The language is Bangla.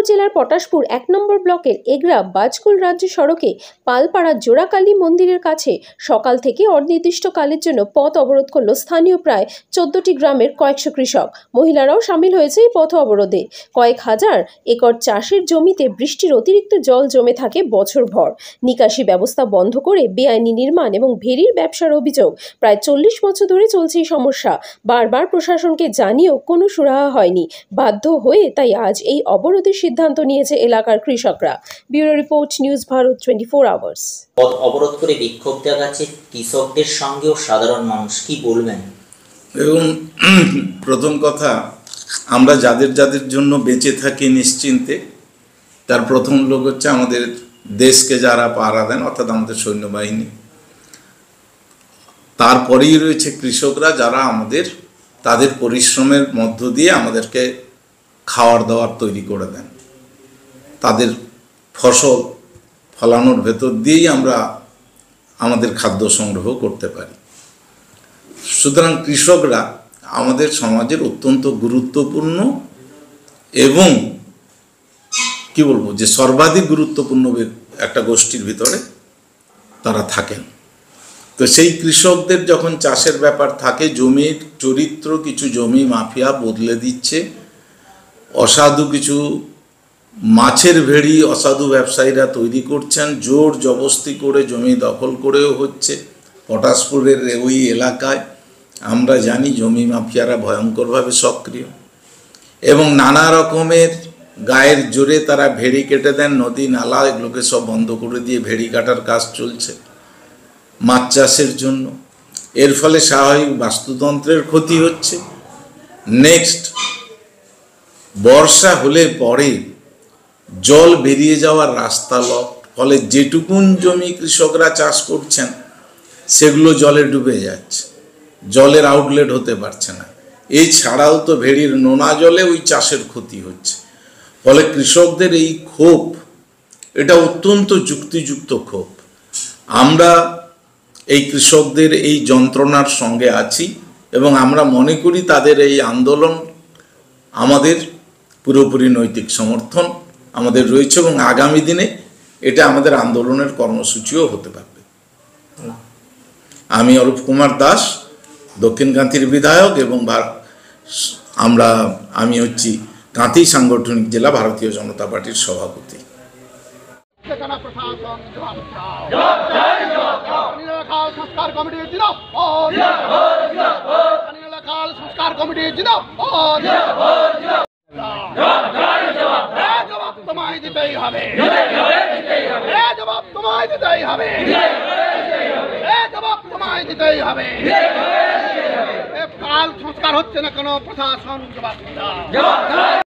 মেদিনীপুর জেলার পটাশপুর ১ নম্বর ব্লকের এগরা বাজকুল রাজ্য সড়কে পালপাড়া জোড়াকালী মন্দিরের কাছে সকাল থেকে অনির্দিষ্টকালের জন্য পথ অবরোধ করল স্থানীয় প্রায় ১৪টি গ্রামের কয়েকশো কৃষক। মহিলারাও সামিল হয়েছে এই পথ অবরোধে। কয়েক হাজার একর চাষের জমিতে বৃষ্টির অতিরিক্ত জল জমে থাকে বছরভর। নিকাশি ব্যবস্থা বন্ধ করে বেআইনি নির্মাণ এবং ভেরির ব্যবসার অভিযোগ। প্রায় ৪০ বছর ধরে চলছে এই সমস্যা। বারবার প্রশাসনকে জানিয়েও কোনো সুরাহা হয়নি। বাধ্য হয়ে তাই আজ এই অবরোধের সিদ্ধান্ত নিয়েছে এলাকার কৃষকরা। Bureau report, news Bharat 24 hours. পথ অবরোধ করে বিক্ষোভ দেখাচ্ছে কৃষকদের সঙ্গেও সাধারণ মানুষ, কি বলবেন? এবং প্রথম কথা, আমরা যাদের যাদের জন্য বেঁচে থাকি নিশ্চিন্তে, তার প্রথম লোক হচ্ছে আমাদের দেশকে যারা পাহারা দেন, অর্থাৎ আমাদের সৈন্যবাহিনী। তারপরেই রয়েছে কৃষকরা, যারা তাদের পরিশ্রমের মধ্য দিয়ে আমাদেরকে খাওয়ার দাওয়ার তৈরি করে দেন। তাদের ফসল ফলানোর ভেতর দিয়েই আমরা আমাদের খাদ্য সংগ্রহ করতে পারি। সুতরাং কৃষকরা আমাদের সমাজের অত্যন্ত গুরুত্বপূর্ণ এবং কি বলবো যে সর্বাধিক গুরুত্বপূর্ণ একটা গোষ্ঠীর ভিতরে তারা থাকেন। তো সেই কৃষকদের যখন চাষের ব্যাপার থাকে, জমির চরিত্র কিছু জমি মাফিয়া বদলে দিচ্ছে, অসাধু কিছু মাছের ভেড়ি অসাধু ব্যবসায়ীরা তৈরি করছেন, জোর জবস্তি করে জমি দখল করেও হচ্ছে। পটাশপুরের ওই এলাকায় আমরা জানি জমি মাফিয়ারা ভয়ঙ্করভাবে সক্রিয় এবং নানা রকমের গায়ের জোরে তারা ভেড়ি কেটে দেন, নদী নালা এগুলোকে সব বন্ধ করে দিয়ে ভেড়ি কাটার কাজ চলছে মাছ চাষের জন্য। এর ফলে স্বাভাবিক বাস্তুতন্ত্রের ক্ষতি হচ্ছে। নেক্সট, বর্ষা হলে পরে জল বেরিয়ে যাওয়ার রাস্তা লক, ফলে যেটুকুন জমি কৃষকরা চাষ করছেন সেগুলো জলে ডুবে যাচ্ছে, জলের আউটলেট হতে পারছে না। এছাড়াও তো ভেড়ির নোনা জলে ওই চাষের ক্ষতি হচ্ছে। ফলে কৃষকদের এই ক্ষোভ, এটা অত্যন্ত যুক্তিযুক্ত ক্ষোভ। আমরা এই কৃষকদের এই যন্ত্রণার সঙ্গে আছি এবং আমরা মনে করি তাদের এই আন্দোলন আমাদের পুরোপুরি নৈতিক সমর্থন আমাদের রয়েছে এবং আগামী দিনে এটা আমাদের আন্দোলনের কর্মসূচিও হতে পারবে। আমি অরূপ কুমার দাস, দক্ষিণ কান্থির বিধায়ক এবং আমি হচ্ছি কাঁথি সাংগঠনিক জেলা ভারতীয় জনতা পার্টির সভাপতি। সংস্কার হচ্ছে না কেন, প্রশাসন জবাব দাও।